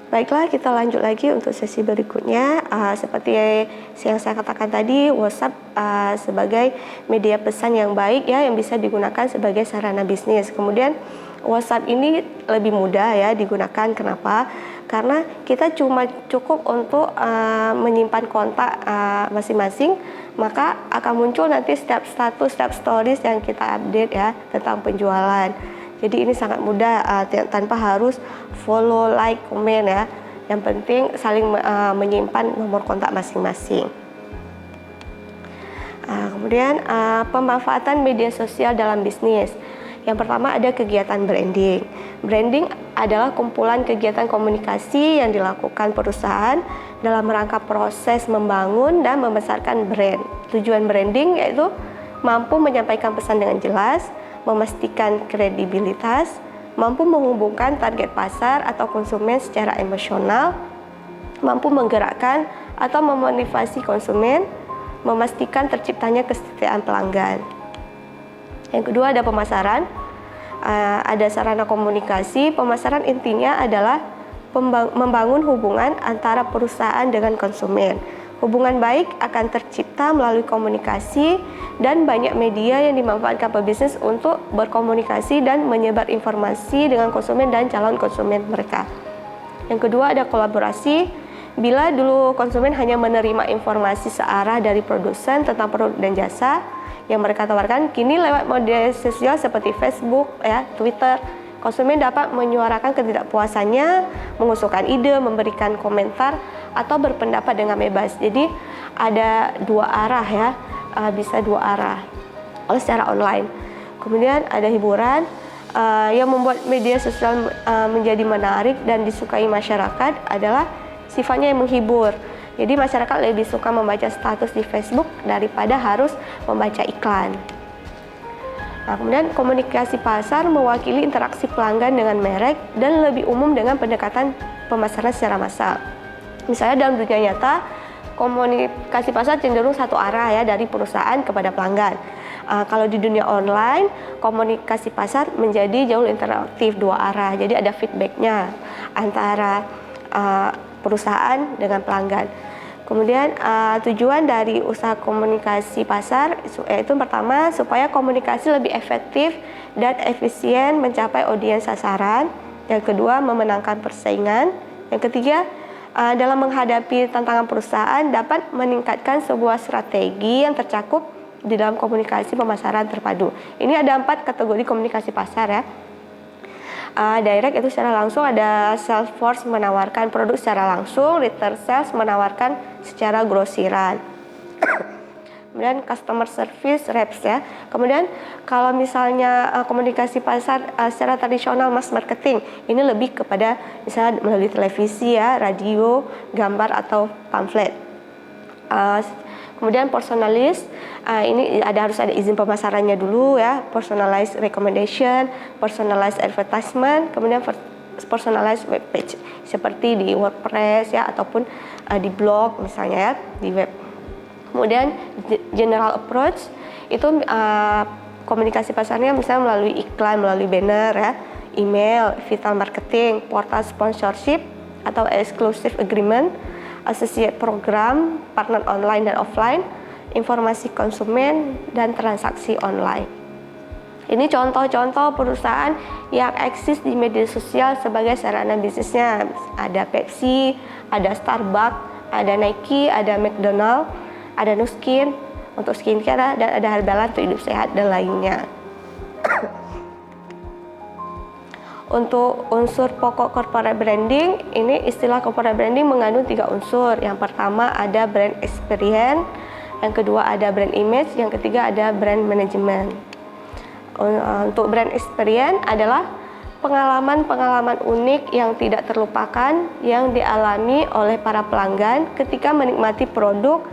Baiklah, kita lanjut lagi untuk sesi berikutnya. Seperti yang saya katakan tadi, WhatsApp sebagai media pesan yang baik ya, yang bisa digunakan sebagai sarana bisnis. Kemudian WhatsApp ini lebih mudah ya digunakan. Kenapa? Karena kita cuma cukup untuk menyimpan kontak masing-masing, maka akan muncul nanti setiap status, setiap stories yang kita update ya tentang penjualan. Jadi ini sangat mudah tanpa harus follow, like, komen ya. Yang penting saling menyimpan nomor kontak masing-masing. Kemudian pemanfaatan media sosial dalam bisnis. Yang pertama ada kegiatan branding. Branding adalah kumpulan kegiatan komunikasi yang dilakukan perusahaan dalam rangka proses membangun dan membesarkan brand. Tujuan branding yaitu mampu menyampaikan pesan dengan jelas, memastikan kredibilitas, mampu menghubungkan target pasar atau konsumen secara emosional, mampu menggerakkan atau memotivasi konsumen, memastikan terciptanya kesetiaan pelanggan. Yang kedua ada pemasaran. Ada sarana komunikasi. Pemasaran intinya adalah membangun hubungan antara perusahaan dengan konsumen. Hubungan baik akan tercipta melalui komunikasi dan banyak media yang dimanfaatkan pebisnis untuk berkomunikasi dan menyebar informasi dengan konsumen dan calon konsumen mereka. Yang kedua ada kolaborasi. Bila dulu konsumen hanya menerima informasi searah dari produsen tentang produk dan jasa yang mereka tawarkan, kini lewat media sosial seperti Facebook, ya, Twitter, konsumen dapat menyuarakan ketidakpuasannya, mengusulkan ide, memberikan komentar, atau berpendapat dengan bebas. Jadi ada dua arah ya, bisa dua arah secara online. Kemudian ada hiburan yang membuat media sosial menjadi menarik dan disukai masyarakat adalah sifatnya yang menghibur. Jadi masyarakat lebih suka membaca status di Facebook daripada harus membaca iklan. Nah, kemudian komunikasi pasar mewakili interaksi pelanggan dengan merek dan lebih umum dengan pendekatan pemasaran secara massal. Misalnya dalam dunia nyata, komunikasi pasar cenderung satu arah ya, dari perusahaan kepada pelanggan. Kalau di dunia online, komunikasi pasar menjadi jauh interaktif dua arah. Jadi ada feedbacknya antara perusahaan dengan pelanggan. Kemudian tujuan dari usaha komunikasi pasar yaitu pertama supaya komunikasi lebih efektif dan efisien mencapai audiens sasaran. Yang kedua memenangkan persaingan. Yang ketiga dalam menghadapi tantangan perusahaan dapat meningkatkan sebuah strategi yang tercakup di dalam komunikasi pemasaran terpadu. Ini ada 4 kategori komunikasi pasar ya. Direct itu secara langsung, ada sales force menawarkan produk secara langsung, retail sales menawarkan secara grosiran. Kemudian customer service reps ya. Kemudian kalau misalnya komunikasi pasar secara tradisional mass marketing, ini lebih kepada misalnya melalui televisi ya, radio, gambar atau pamflet. Kemudian personalis, ini harus ada izin pemasarannya dulu ya, personalized recommendation, personalized advertisement, kemudian personalized web page seperti di WordPress ya ataupun di blog misalnya ya, di web. Kemudian general approach itu komunikasi pasarnya misalnya melalui iklan, melalui banner ya, email, vital marketing, portal sponsorship atau exclusive agreement, associate program, partner online dan offline, informasi konsumen, dan transaksi online. Ini contoh-contoh perusahaan yang eksis di media sosial sebagai sarana bisnisnya. Ada Pepsi, ada Starbucks, ada Nike, ada McDonald, ada Nu Skin untuk skincare, dan ada Herbalife untuk hidup sehat dan lainnya. Untuk unsur pokok corporate branding, ini istilah corporate branding mengandung 3 unsur. Yang pertama ada brand experience, yang kedua ada brand image, yang ketiga ada brand management. Untuk brand experience adalah pengalaman-pengalaman unik yang tidak terlupakan yang dialami oleh para pelanggan ketika menikmati produk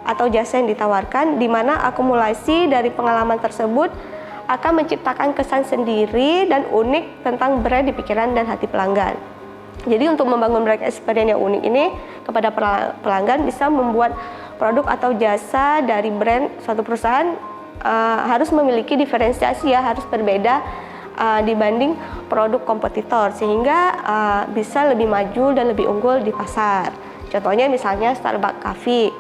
atau jasa yang ditawarkan, di mana akumulasi dari pengalaman tersebut akan menciptakan kesan sendiri dan unik tentang brand di pikiran dan hati pelanggan. Jadi untuk membangun brand experience yang unik ini kepada pelanggan bisa membuat produk atau jasa dari brand suatu perusahaan harus memiliki diferensiasi ya, harus berbeda dibanding produk kompetitor, sehingga bisa lebih maju dan lebih unggul di pasar. Contohnya misalnya Starbucks Coffee,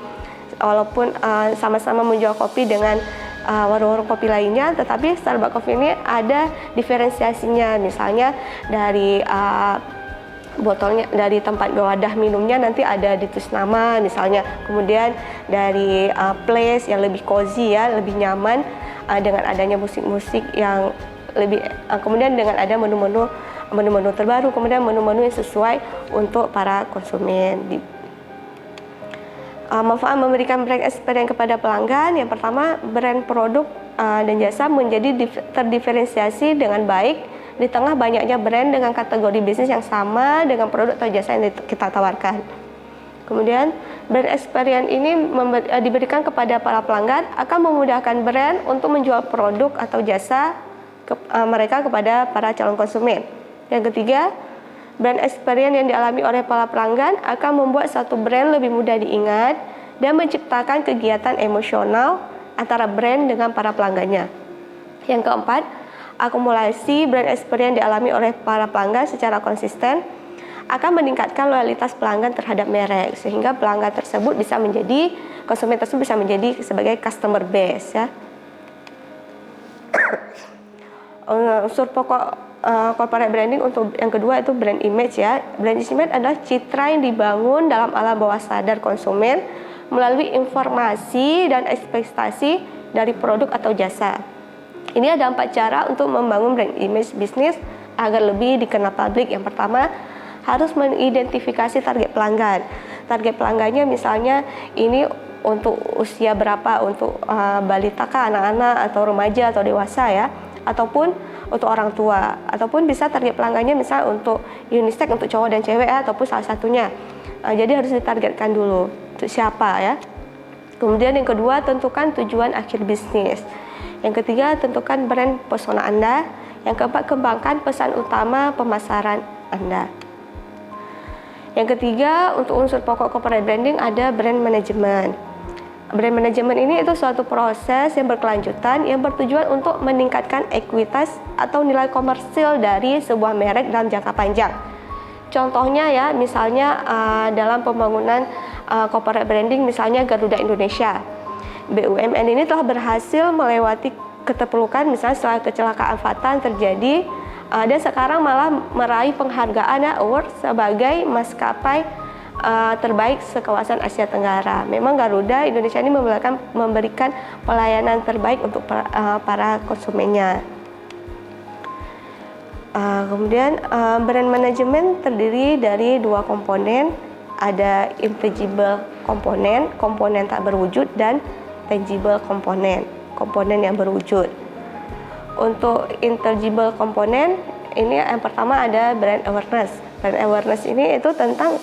walaupun sama-sama menjual kopi dengan warung-warung kopi lainnya, tetapi Starbucks Coffee ini ada diferensiasinya, misalnya dari botolnya, dari tempat wadah minumnya nanti ada ditulis nama misalnya, kemudian dari place yang lebih cozy ya, lebih nyaman dengan adanya musik-musik yang lebih, kemudian dengan ada menu-menu terbaru, kemudian menu-menu yang sesuai untuk para konsumen. Manfaat memberikan brand experience kepada pelanggan, yang pertama, brand produk dan jasa menjadi terdiferensiasi dengan baik di tengah banyaknya brand dengan kategori bisnis yang sama dengan produk atau jasa yang kita tawarkan. Kemudian, brand experience ini diberikan kepada para pelanggan akan memudahkan brand untuk menjual produk atau jasa mereka kepada para calon konsumen. Yang ketiga, brand experience yang dialami oleh para pelanggan akan membuat satu brand lebih mudah diingat dan menciptakan kegiatan emosional antara brand dengan para pelanggannya. Yang keempat, akumulasi brand experience dialami oleh para pelanggan secara konsisten akan meningkatkan loyalitas pelanggan terhadap merek, sehingga pelanggan tersebut bisa menjadi, konsumen tersebut bisa menjadi sebagai customer base ya. Unsur pokok corporate branding untuk yang kedua itu brand image ya. Brand image adalah citra yang dibangun dalam alam bawah sadar konsumen melalui informasi dan ekspektasi dari produk atau jasa. Ini ada 4 cara untuk membangun brand image bisnis agar lebih dikenal publik. Yang pertama, harus mengidentifikasi target pelanggan. Target pelanggannya misalnya ini untuk usia berapa, untuk balita kah, anak-anak atau remaja atau dewasa ya, ataupun untuk orang tua, ataupun bisa target pelanggannya misalnya untuk unisex, untuk cowok dan cewek ya, ataupun salah satunya. Jadi harus ditargetkan dulu untuk siapa ya. Kemudian yang kedua, tentukan tujuan akhir bisnis. Yang ketiga, tentukan brand persona Anda. Yang keempat, kembangkan pesan utama pemasaran Anda. Yang ketiga, untuk unsur pokok corporate branding ada brand management. Brand management ini itu suatu proses yang berkelanjutan yang bertujuan untuk meningkatkan ekuitas atau nilai komersil dari sebuah merek dalam jangka panjang. Contohnya ya, misalnya dalam pembangunan corporate branding misalnya Garuda Indonesia. BUMN ini telah berhasil melewati keterpurukan misalnya setelah kecelakaan fatal terjadi, dan sekarang malah meraih penghargaan award sebagai maskapai terbaik sekawasan Asia Tenggara. Memang Garuda Indonesia ini memberikan pelayanan terbaik untuk para konsumennya. Kemudian brand management terdiri dari 2 komponen, ada intangible komponen tak berwujud, dan tangible komponen yang berwujud. Untuk intangible komponen ini yang pertama ada brand awareness. Brand awareness ini itu tentang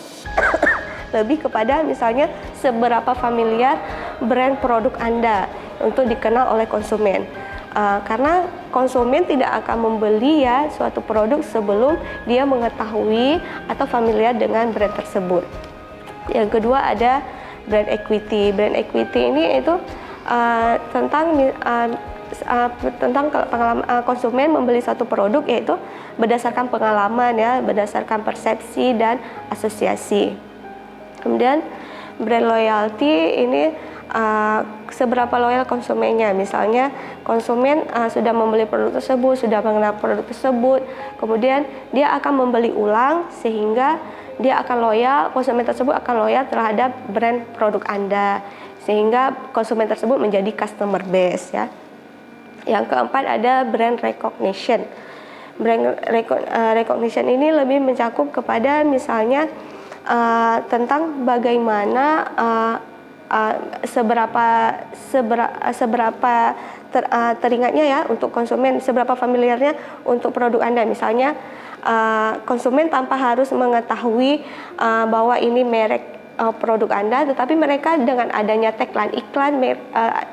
lebih kepada misalnya seberapa familiar brand produk Anda untuk dikenal oleh konsumen. Karena konsumen tidak akan membeli ya suatu produk sebelum dia mengetahui atau familiar dengan brand tersebut. Yang kedua ada brand equity. Brand equity ini itu tentang pengalaman konsumen membeli satu produk, yaitu berdasarkan pengalaman ya, berdasarkan persepsi dan asosiasi. Kemudian brand loyalty ini seberapa loyal konsumennya. Misalnya konsumen sudah membeli produk tersebut, sudah mengenal produk tersebut, kemudian dia akan membeli ulang sehingga dia akan loyal, konsumen tersebut akan loyal terhadap brand produk Anda, sehingga konsumen tersebut menjadi customer base ya. Yang keempat ada brand recognition. Brand recognition ini lebih mencakup kepada misalnya tentang bagaimana seberapa teringatnya ya untuk konsumen, seberapa familiarnya untuk produk Anda. Misalnya konsumen tanpa harus mengetahui bahwa ini merek produk Anda, tetapi mereka dengan adanya tagline iklan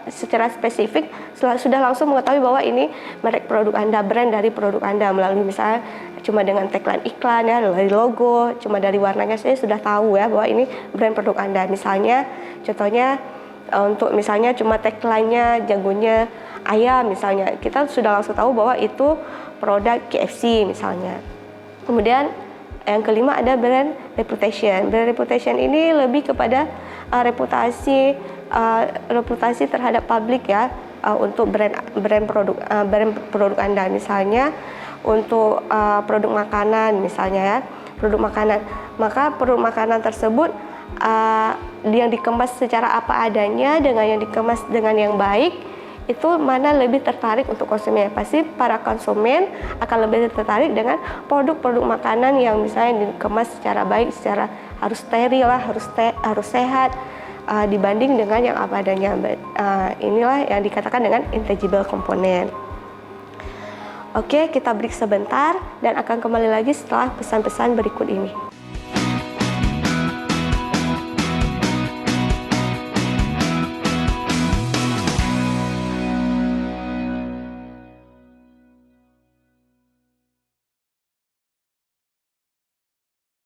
secara spesifik sudah langsung mengetahui bahwa ini merek produk Anda, brand dari produk Anda, melalui misalnya cuma dengan tagline iklan ya, dari logo, cuma dari warnanya saya sudah tahu ya bahwa ini brand produk Anda. Misalnya contohnya untuk misalnya cuma tagline-nya jagonya ayam misalnya, kita sudah langsung tahu bahwa itu produk KFC misalnya. Kemudian yang kelima ada brand reputation. Brand reputation ini lebih kepada reputasi terhadap publik ya, untuk brand produk Anda. Misalnya untuk produk makanan misalnya ya, produk makanan. Maka produk makanan tersebut yang dikemas secara apa adanya dengan yang dikemas dengan yang baik, itu mana lebih tertarik untuk konsumen. Pasti para konsumen akan lebih tertarik dengan produk-produk makanan yang misalnya dikemas secara baik, secara harus steril lah, harus sehat, dibanding dengan yang apa adanya. Inilah yang dikatakan dengan intangible component. Oke, kita break sebentar dan akan kembali lagi setelah pesan-pesan berikut ini.